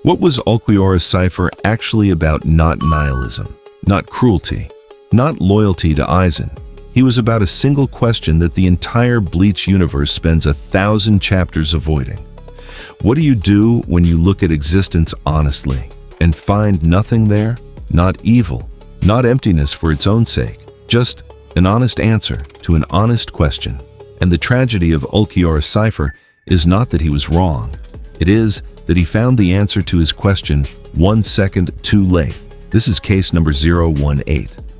What was Ulquiorra Cifer actually about? Not nihilism, not cruelty, not loyalty to Aizen. He was about a single question that the entire Bleach universe spends 1,000 chapters avoiding. What do you do when you look at existence honestly and find nothing there? Not evil, not emptiness for its own sake, just an honest answer to an honest question. And the tragedy of Ulquiorra Cifer is not that he was wrong. It is that he found the answer to his question 1 second too late. This is case number 018,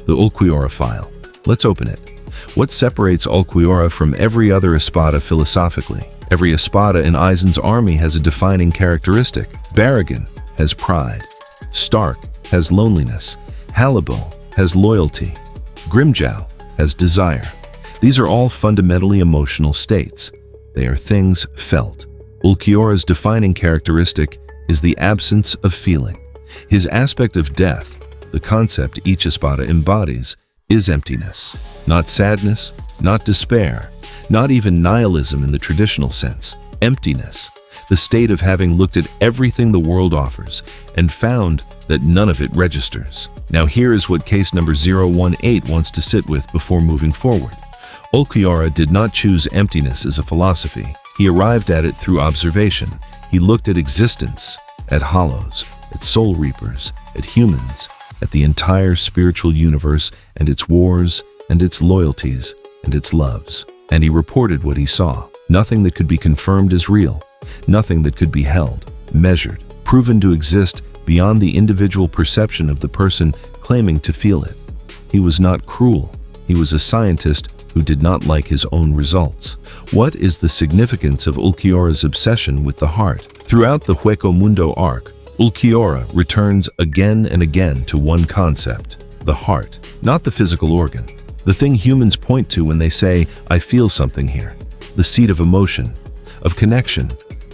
the Ulquiorra file. Let's open it. What separates Ulquiorra from every other Espada philosophically? Every Espada in Aizen's army has a defining characteristic. Barragan has pride. Stark has loneliness. Hannibal has loyalty. Grimjow has desire. These are all fundamentally emotional states. They are things felt. Ulquiorra's defining characteristic is the absence of feeling. His aspect of death, the concept each Espada embodies, is emptiness. Not sadness, not despair, not even nihilism in the traditional sense. Emptiness, the state of having looked at everything the world offers and found that none of it registers. Now here is what case number 018 wants to sit with before moving forward. Ulquiorra did not choose emptiness as a philosophy. He arrived at it through observation. He looked at existence, at hollows, at soul reapers, at humans, at the entire spiritual universe and its wars and its loyalties and its loves. And he reported what he saw. Nothing that could be confirmed as real. Nothing that could be held, measured, proven to exist beyond the individual perception of the person claiming to feel it. He was not cruel. He was a scientist who did not like his own results. What is the significance of Ulquiorra's obsession with the heart? Throughout the Hueco Mundo arc, Ulquiorra returns again and again to one concept: the heart, not the physical organ, the thing humans point to when they say, "I feel something here," the seat of emotion, of connection,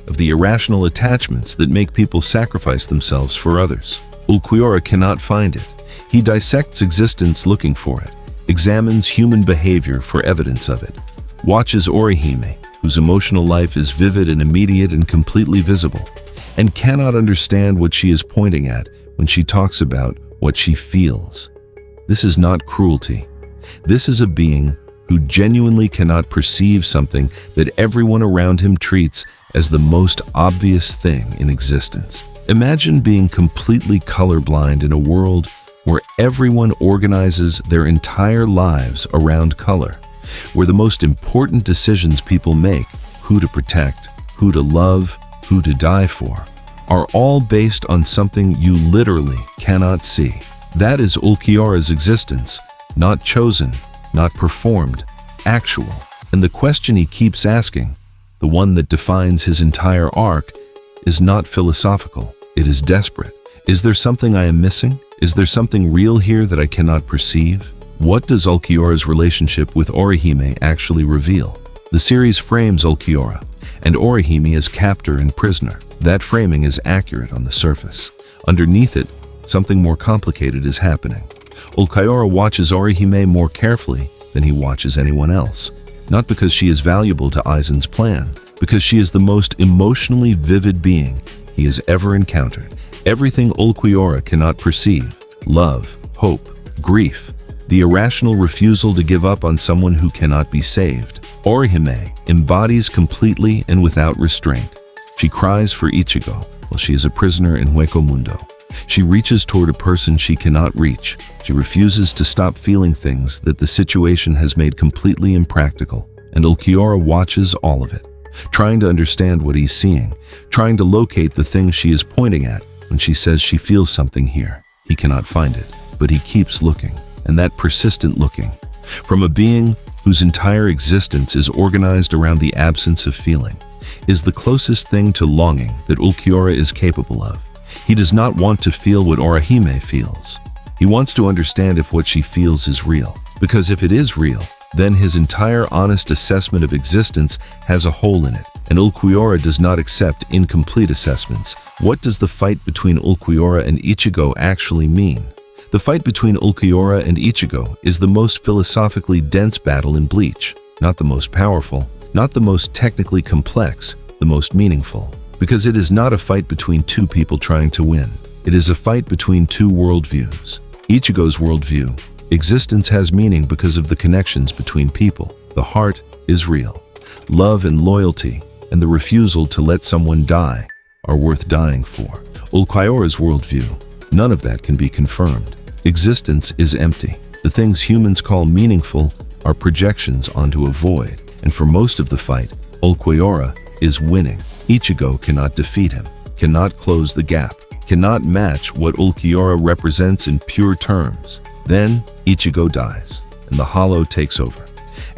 of the irrational attachments that make people sacrifice themselves for others. Ulquiorra cannot find it. He dissects existence looking for it, examines human behavior for evidence of it, watches Orihime, whose emotional life is vivid and immediate and completely visible, and cannot understand what she is pointing at when she talks about what she feels. This is not cruelty. This is a being who genuinely cannot perceive something that everyone around him treats as the most obvious thing in existence. Imagine being completely colorblind in a world where everyone organizes their entire lives around color, where the most important decisions people make, who to protect, who to love, who to die for, are all based on something you literally cannot see. That is Ulquiorra's existence, not chosen, not performed, actual. And the question he keeps asking, the one that defines his entire arc, is not philosophical. It is desperate. Is there something I am missing? Is there something real here that I cannot perceive? What does Ulquiorra's relationship with Orihime actually reveal? The series frames Ulquiorra and Orihime as captor and prisoner. That framing is accurate on the surface. Underneath it, something more complicated is happening. Ulquiorra watches Orihime more carefully than he watches anyone else. Not because she is valuable to Aizen's plan, because she is the most emotionally vivid being he has ever encountered. Everything Ulquiorra cannot perceive: love, hope, grief, the irrational refusal to give up on someone who cannot be saved. Orihime embodies completely and without restraint. She cries for Ichigo while she is a prisoner in Hueco Mundo. She reaches toward a person she cannot reach. She refuses to stop feeling things that the situation has made completely impractical. And Ulquiorra watches all of it, trying to understand what he's seeing, trying to locate the thing she is pointing at when she says she feels something here. He cannot find it, but he keeps looking, and that persistent looking, from a being whose entire existence is organized around the absence of feeling, is the closest thing to longing that Ulquiorra is capable of. He does not want to feel what Orihime feels. He wants to understand if what she feels is real, because if it is real, then his entire honest assessment of existence has a hole in it, and Ulquiorra does not accept incomplete assessments. What does the fight between Ulquiorra and Ichigo actually mean? The fight between Ulquiorra and Ichigo is the most philosophically dense battle in Bleach, not the most powerful, not the most technically complex, the most meaningful. Because it is not a fight between two people trying to win. It is a fight between two worldviews. Ichigo's worldview. Existence has meaning because of the connections between people. The heart is real. Love and loyalty, and the refusal to let someone die, are worth dying for. Ulquiorra's worldview. None of that can be confirmed. Existence is empty. The things humans call meaningful are projections onto a void. And for most of the fight, Ulquiorra is winning. Ichigo cannot defeat him, cannot close the gap, cannot match what Ulquiorra represents in pure terms. Then Ichigo dies, and the hollow takes over.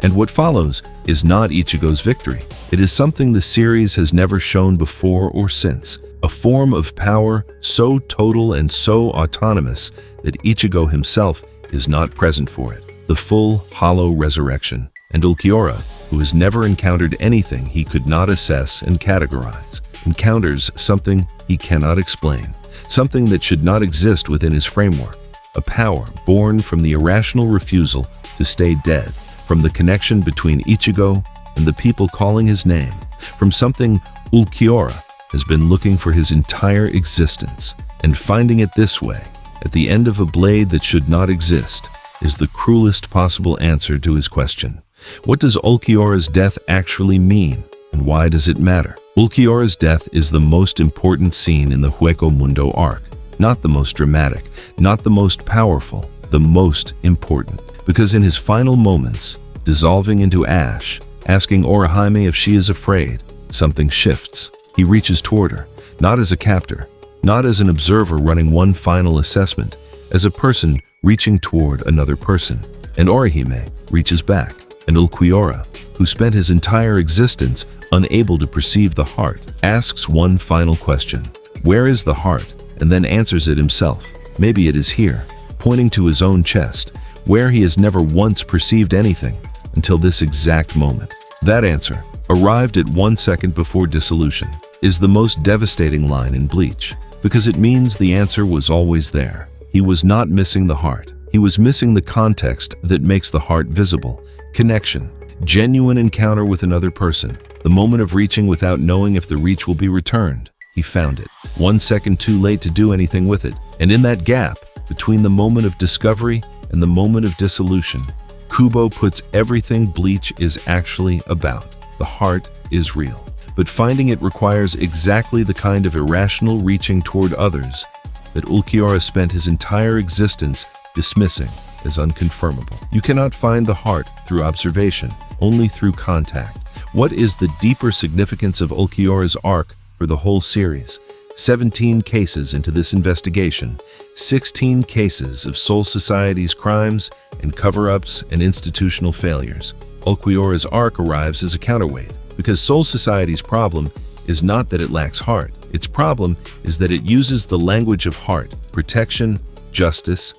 And what follows is not Ichigo's victory. It is something the series has never shown before or since. A form of power so total and so autonomous that Ichigo himself is not present for it. The full hollow resurrection. And Ulquiorra, who has never encountered anything he could not assess and categorize, encounters something he cannot explain, something that should not exist within his framework. A power born from the irrational refusal to stay dead, from the connection between Ichigo and the people calling his name, from something Ulquiorra has been looking for his entire existence, and finding it this way, at the end of a blade that should not exist, is the cruelest possible answer to his question. What does Ulquiorra's death actually mean, and why does it matter? Ulquiorra's death is the most important scene in the Hueco Mundo arc, not the most dramatic, not the most powerful, the most important. Because in his final moments, dissolving into ash, asking Orihime if she is afraid, something shifts. He reaches toward her, not as a captor, not as an observer running one final assessment, as a person reaching toward another person. And Orihime reaches back, and Ulquiorra, who spent his entire existence unable to perceive the heart, asks one final question. Where is the heart? And then answers it himself. Maybe it is here, pointing to his own chest, where he has never once perceived anything until this exact moment. That answer, arrived at 1 second before dissolution, is the most devastating line in Bleach, because it means the answer was always there. He was not missing the heart. He was missing the context that makes the heart visible. Connection, genuine encounter with another person, the moment of reaching without knowing if the reach will be returned. He found it, 1 second too late to do anything with it. And in that gap, between the moment of discovery and the moment of dissolution, Kubo puts everything Bleach is actually about. The heart is real, but finding it requires exactly the kind of irrational reaching toward others that Ulquiorra spent his entire existence dismissing as unconfirmable. You cannot find the heart through observation, only through contact. What is the deeper significance of Ulquiorra's arc for the whole series? 17 cases into this investigation, 16 cases of Soul Society's crimes and cover-ups and institutional failures. Ulquiorra's arc arrives as a counterweight, because Soul Society's problem is not that it lacks heart. Its problem is that it uses the language of heart, protection, justice,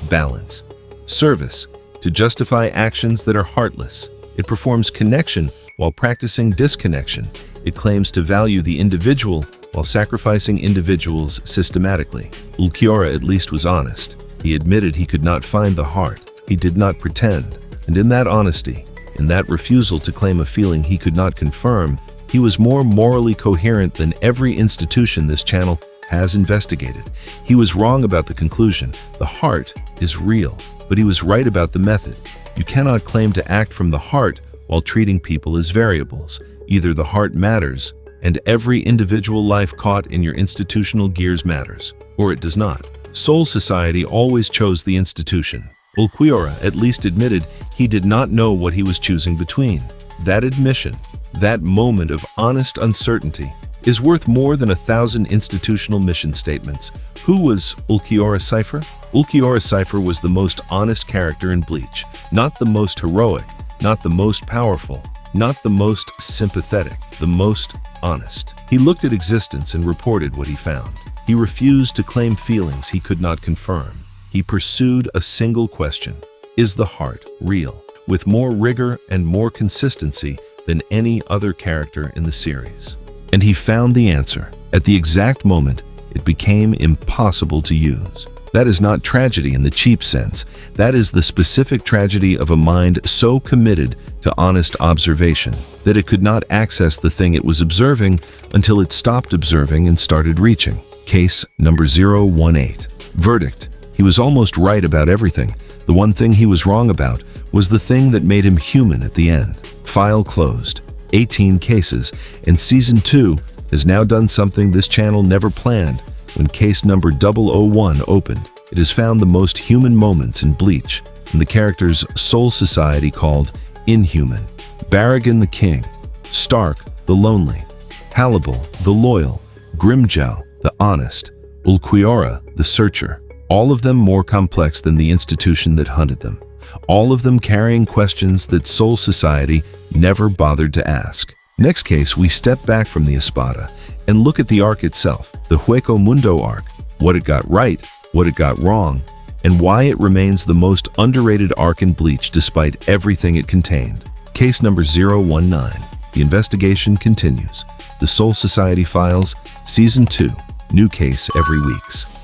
balance, service, to justify actions that are heartless. It performs connection while practicing disconnection. It claims to value the individual while sacrificing individuals systematically. Ulquiorra at least was honest. He admitted he could not find the heart. He did not pretend. And in that honesty, in that refusal to claim a feeling he could not confirm, he was more morally coherent than every institution this channel has investigated. He was wrong about the conclusion. The heart is real, but he was right about the method. You cannot claim to act from the heart while treating people as variables. Either the heart matters, and every individual life caught in your institutional gears matters, or it does not. Soul Society always chose the institution. Ulquiorra at least admitted he did not know what he was choosing between. That admission, that moment of honest uncertainty, is worth more than 1,000 institutional mission statements. Who was Ulquiorra Cifer? Ulquiorra Cifer was the most honest character in Bleach, not the most heroic, not the most powerful, not the most sympathetic, the most honest. He looked at existence and reported what he found. He refused to claim feelings he could not confirm. He pursued a single question: is the heart real? With more rigor and more consistency than any other character in the series. And he found the answer. At the exact moment it became impossible to use. That is not tragedy in the cheap sense. That is the specific tragedy of a mind so committed to honest observation that it could not access the thing it was observing until it stopped observing and started reaching. Case number 018. Verdict: he was almost right about everything. The one thing he was wrong about was the thing that made him human at the end. File closed. 18 cases, and Season 2 has now done something this channel never planned. When case number 001 opened, it has found the most human moments in Bleach, in the character's soul society called Inhuman. Barragan the king, Stark the lonely, Hannibal the loyal, Grimjow the honest, Ulquiorra the searcher. All of them more complex than the institution that hunted them. All of them carrying questions that soul society never bothered to ask. Next case, we step back from the Espada and look at the arc itself, the Hueco Mundo arc, what it got right, what it got wrong, and why it remains the most underrated arc in Bleach despite everything it contained. Case number 019. The investigation continues. The Soul Society Files, Season 2. New case every week.